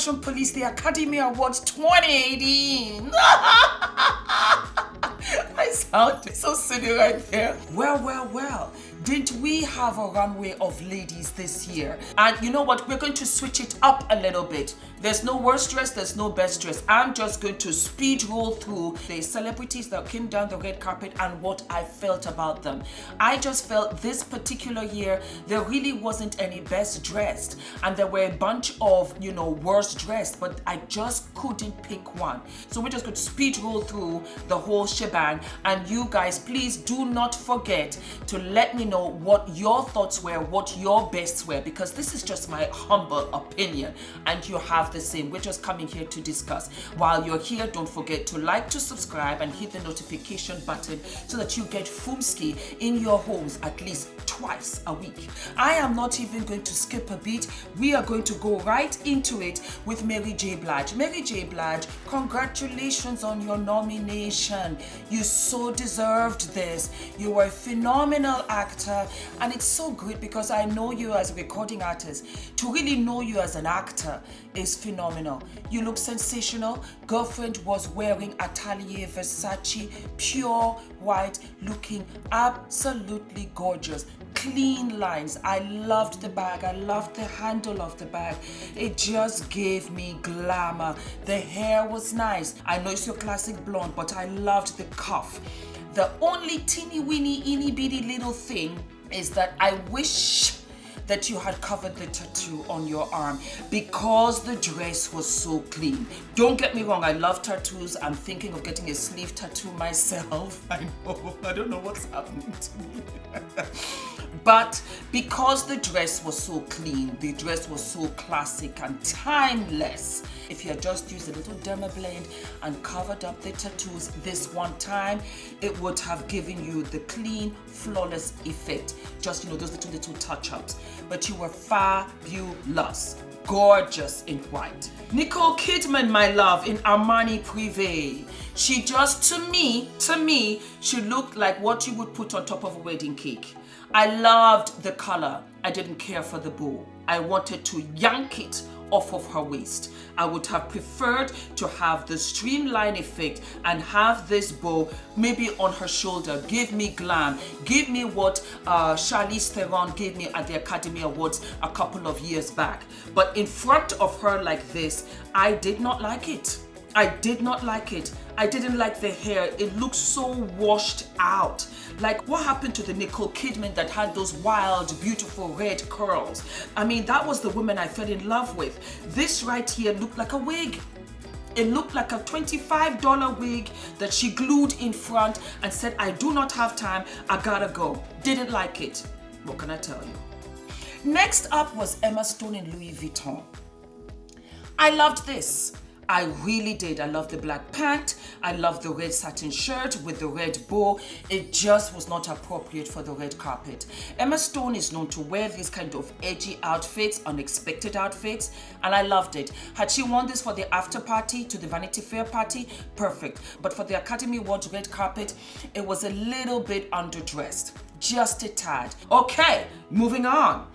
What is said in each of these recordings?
Fashion Police, the Academy Awards 2018. I sound so silly right there. Well. Didn't we have a runway of ladies this year? And you know what? We're going to switch it up a little bit. There's no worst dress, there's no best dress. I'm just going to speed roll through the celebrities that came down the red carpet and what I felt about them. I just felt this particular year, there really wasn't any best dressed. And there were a bunch of, worst dressed, but I just couldn't pick one. So we're just going to speed roll through the whole shebang. And you guys, please do not forget to let me know what your thoughts were, what your bests were, because this is just my humble opinion and you have the same. We're just coming here to discuss. While you're here, don't forget to like, to subscribe and hit the notification button so that you get FUMI'S in your homes at least twice a week. I am not even going to skip a beat. We are going to go right into it with Mary J. Blige. Mary J. Blige, congratulations on your nomination. You so deserved this. You were a phenomenal actor. And it's so great because I know you as a recording artist. To really know you as an actor is phenomenal. You look sensational. Girlfriend was wearing ATELIER VERSACE, pure white, looking absolutely gorgeous. Clean lines. I loved the bag. I loved the handle of the bag. It just gave me glamour. The hair was nice. I know it's your classic blonde, but I loved the cuff. The only teeny weeny itty bitty little thing is that I wish that you had covered the tattoo on your arm because the dress was so clean. Don't get me wrong, I love tattoos. I'm thinking of getting a sleeve tattoo myself. I know, I don't know what's happening to me. But because the dress was so clean, the dress was so classic and timeless, if you had just used a little dermablend and covered up the tattoos this one time, it would have given you the clean, flawless effect. Just, those little touch-ups. But you were fabulous. Gorgeous in white. Nicole Kidman, my love, in ARMANIE PRIVÉ. She just, to me, she looked like what you would put on top of a wedding cake. I loved the color. I didn't care for the bow. I wanted to yank it off of her waist. I would have preferred to have the streamline effect and have this bow maybe on her shoulder. Give me glam. Give me what Charlize Theron gave me at the Academy Awards a couple of years back. But in front of her like this, I did not like it. I did not like it. I didn't like the hair. It looked so washed out. Like, what happened to the Nicole Kidman that had those wild, beautiful red curls? I mean, that was the woman I fell in love with. This right here looked like a wig. It looked like a $25 wig that she glued in front and said, I do not have time, I gotta go. Didn't like it. What can I tell you? Next up was Emma Stone in Louis Vuitton. I loved this. I really did. I love the black pant. I love the red satin shirt with the red bow. It just was not appropriate for the red carpet. Emma Stone is known to wear these kind of edgy outfits, unexpected outfits, and I loved it. Had she worn this for the after party to the Vanity Fair party, perfect. But for the Academy Awards red carpet, it was a little bit underdressed. Just a tad. Okay, moving on.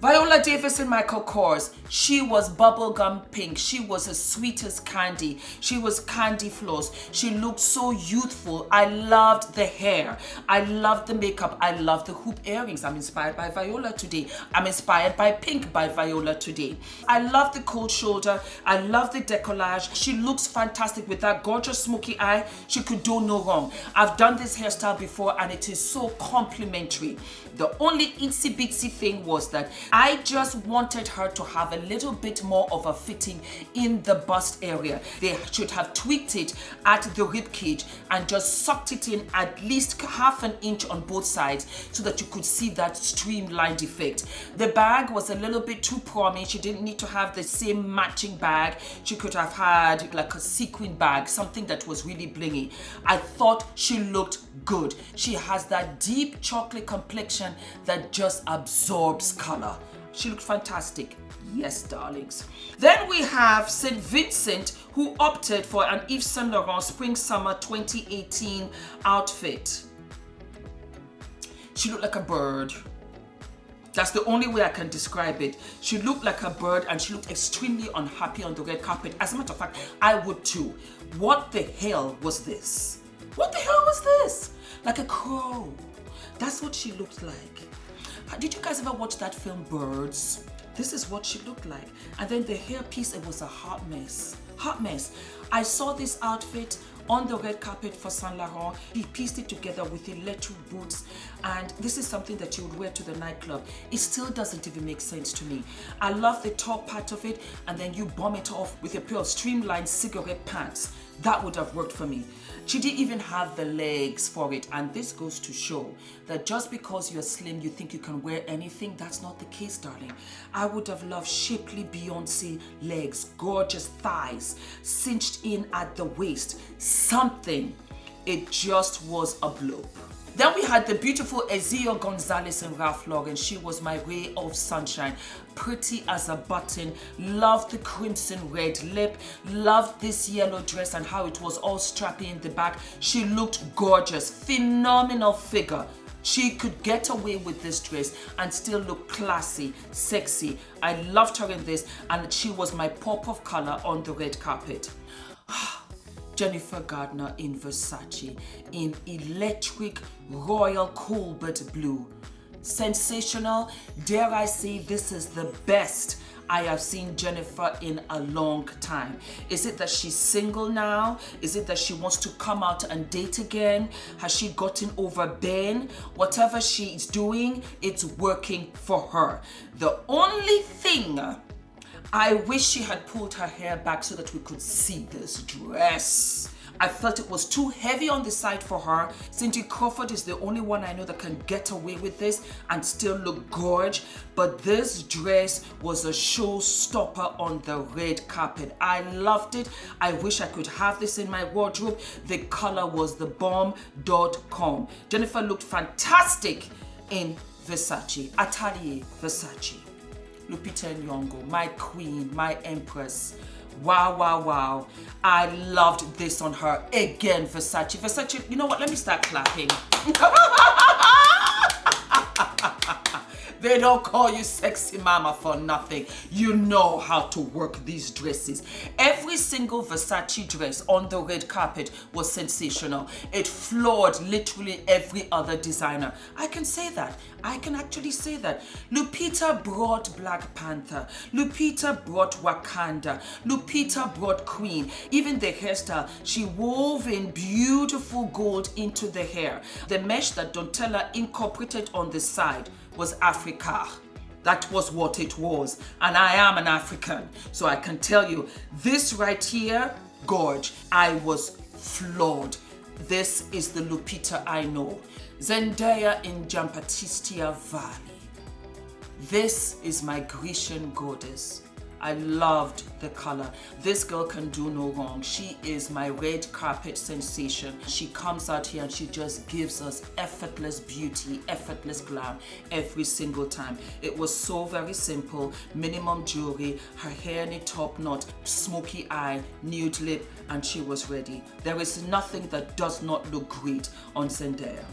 Viola Davis and Michael Kors, she was bubblegum pink. She was as sweet as candy. She was candy floss. She looked so youthful. I loved the hair. I loved the makeup. I loved the hoop earrings. I'm inspired by Viola today. I'm inspired by pink by Viola today. I love the cold shoulder. I love the decollage. She looks fantastic with that gorgeous smoky eye. She could do no wrong. I've done this hairstyle before and it is so complimentary. The only itsy bitsy thing was that I just wanted her to have a little bit more of a fitting in the bust area. They should have tweaked it at the rib cage and just sucked it in at least half an inch on both sides so that you could see that streamlined effect. The bag was a little bit too prominent. She didn't need to have the same matching bag. She could have had like a sequin bag, something that was really blingy. I thought she looked good. She has that deep chocolate complexion that just absorbs color. She looked fantastic. Yes, darlings. Then we have St. Vincent, who opted for an Yves Saint Laurent Spring-Summer 2018 outfit. She looked like a bird. That's the only way I can describe it. She looked like a bird and she looked extremely unhappy on the red carpet. As a matter of fact, I would too. What the hell was this? What the hell was this? Like a crow. That's what she looked like. Did you guys ever watch that film Birds? This is what she looked like. And then the hairpiece, it was a hot mess. Hot mess. I saw this outfit on the red carpet for Saint Laurent. He pieced it together with electric boots, and this is something that you would wear to the nightclub. It still doesn't even make sense to me. I love the top part of it, and then you bomb it off with a pair of streamlined cigarette pants. That would have worked for me. She didn't even have the legs for it, and this goes to show that just because you're slim, you think you can wear anything. That's not the case, darling. I would have loved shapely Beyonce legs, gorgeous thighs, cinched in at the waist, something. It just was a bloop. Then we had the beautiful EIZA Gonzalez in Ralph Lauren. She was my ray of sunshine. Pretty as a button. Loved the crimson red lip. Loved this yellow dress and how it was all strappy in the back. She looked gorgeous. Phenomenal figure. She could get away with this dress and still look classy, sexy. I loved her in this, and she was my pop of color on the red carpet. Jennifer Gardner in Versace in electric royal cobalt blue. Sensational. Dare I say this is the best I have seen Jennifer in a long time. Is it that she's single now? Is it that she wants to come out and date again? Has she gotten over Ben? Whatever she's doing, it's working for her. The only thing, I wish she had pulled her hair back so that we could see this dress. I felt it was too heavy on the side for her. Cindy Crawford is the only one I know that can get away with this and still look gorgeous. But this dress was a showstopper on the red carpet. I loved it. I wish I could have this in my wardrobe. The color was the bomb.com. Jennifer looked fantastic in Versace. Atelier Versace. Lupita NYONGO, my queen, my empress. Wow, wow, wow. I loved this on her. Again, Versace. Versace, you know what? Let me start clapping. They don't call you sexy mama for nothing. You know how to work these dresses. Every single Versace dress on the red carpet was sensational. It floored literally every other designer. I can say that. I can actually say that. Lupita brought Black Panther. Lupita brought Wakanda. Lupita brought Queen. Even the hairstyle, she wove in beautiful gold into the hair. The mesh that Donatella incorporated on the side was Africa. That was what it was. And I am an African. So I can tell you, this right here, gorge. I was floored. This is the Lupita I know. Zendaya in GIAMBATTISTA VALLI. This is my Grecian goddess. I loved the color. This girl can do no wrong. She is my red carpet sensation. She comes out here and she just gives us effortless beauty, effortless glam every single time. It was so very simple. Minimum jewelry, her hair in a top knot, smoky eye, nude lip, and she was ready. There is nothing that does not look great on Zendaya.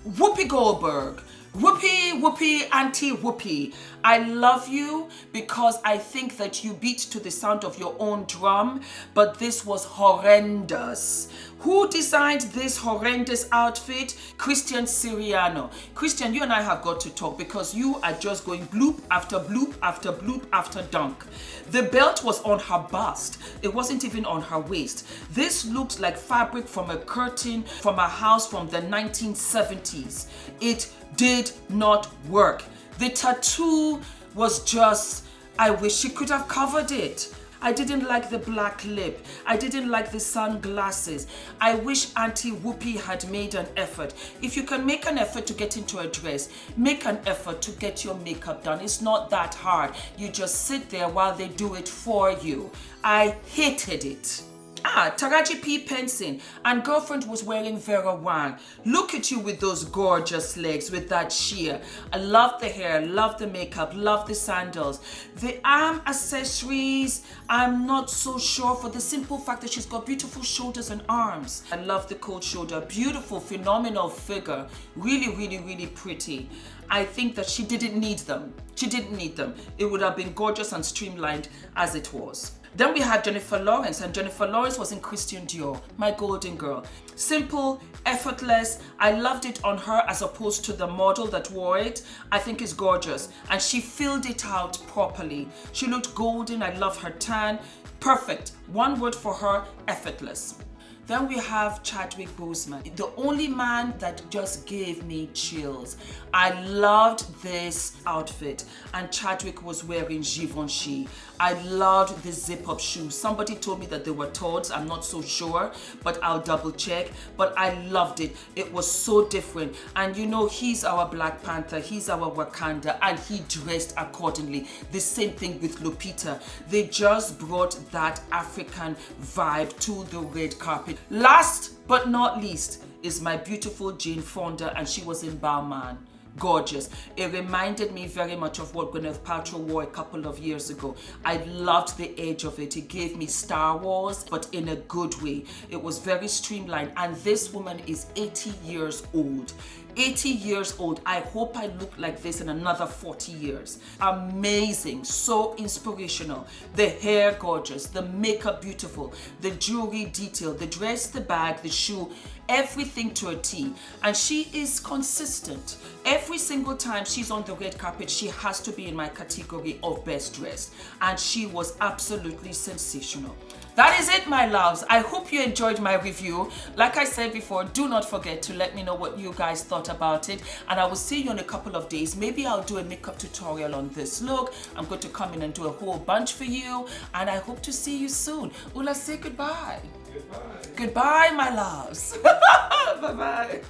Whoopi Goldberg. Whoopi, Whoopi, Auntie Whoopi. I love you because I think that you beat to the sound of your own drum, but this was horrendous. Who designed this horrendous outfit? Christian Siriano. Christian, you and I have got to talk because you are just going bloop after bloop after bloop after dunk. The belt was on her bust. It wasn't even on her waist. This looked like fabric from a curtain from a house from the 1970s. It did not work. The tattoo was just, I wish she could have covered it. I didn't like the black lip. I didn't like the sunglasses. I wish Auntie Whoopi had made an effort. If you can make an effort to get into a dress, make an effort to get your makeup done. It's not that hard. You just sit there while they do it for you. I hated it. Taraji P. Penson and girlfriend was wearing Vera Wang. Look at you with those gorgeous legs, with that sheer. I love the hair, love the makeup, love the sandals. The arm accessories, I'm not so sure, for the simple fact that she's got beautiful shoulders and arms. I love the cold shoulder, beautiful, phenomenal figure. Really, really, really pretty. I think that she didn't need them. She didn't need them. It would have been gorgeous and streamlined as it was. Then we had Jennifer Lawrence, and Jennifer Lawrence was in Christian Dior, my golden girl. Simple, effortless. I loved it on her as opposed to the model that wore it. I think it's gorgeous, and she filled it out properly. She looked golden. I love her tan. Perfect. One word for her: effortless. Then we have Chadwick Boseman, the only man that just gave me chills. I loved this outfit, and Chadwick was wearing Givenchy. I loved the zip-up shoes. Somebody told me that they were Tod's. I'm not so sure, but I'll double check. But I loved it. It was so different. And you know, he's our Black Panther, he's our Wakanda, and he dressed accordingly. The same thing with Lupita. They just brought that African vibe to the red carpet. Last but not least is my beautiful Jane Fonda, and she was in BALMAIN. Gorgeous. It reminded me very much of what Gwyneth Paltrow wore a couple of years ago. I loved the edge of it. It gave me Star Wars, but in a good way. It was very streamlined, and this woman is 80 years old. 80 years old. I hope I look like this in another 40 years. Amazing. So inspirational. The hair gorgeous. The makeup beautiful. The jewelry detail. The dress, the bag, the shoe. Everything to a T. And she is consistent. Every single time she's on the red carpet, she has to be in my category of best dressed. And she was absolutely sensational. That is it, my loves. I hope you enjoyed my review. Like I said before, do not forget to let me know what you guys thought about it. And I will see you in a couple of days. Maybe I'll do a makeup tutorial on this look. I'm going to come in and do a whole bunch for you. And I hope to see you soon. Ula, say goodbye. Goodbye. Goodbye, my loves. Bye-bye.